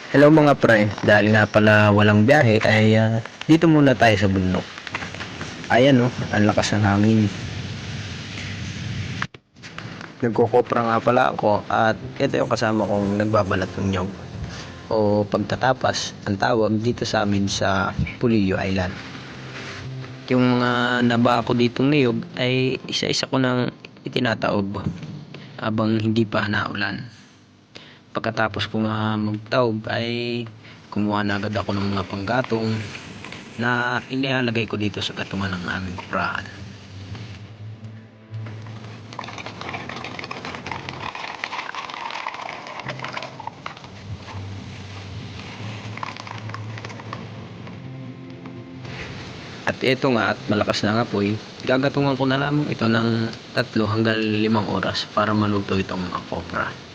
Hello mga pre, dahil nga pala walang biyahe ay dito muna tayo sa bundok. Ayan oh, ang lakas ng hangin. Nagkukopra nga pala ako at ito yung kasama kong nagbabalat ng nyog. O pagtatapas, ang tawag dito sa amin sa Pulillo Island. Yung mga naba ko ditong niyog ay isa-isa ko nang itinataob habang hindi pa naulan. Pagkatapos ko nga magtaob ay kumuha na agad ako ng mga panggatong na inilalagay ko dito sa gatungan ng aming kuprahan. At ito nga, at malakas na nga po gagatungan ko na lamang ito ng 3 hanggang 5 oras para maluto itong mga kopra.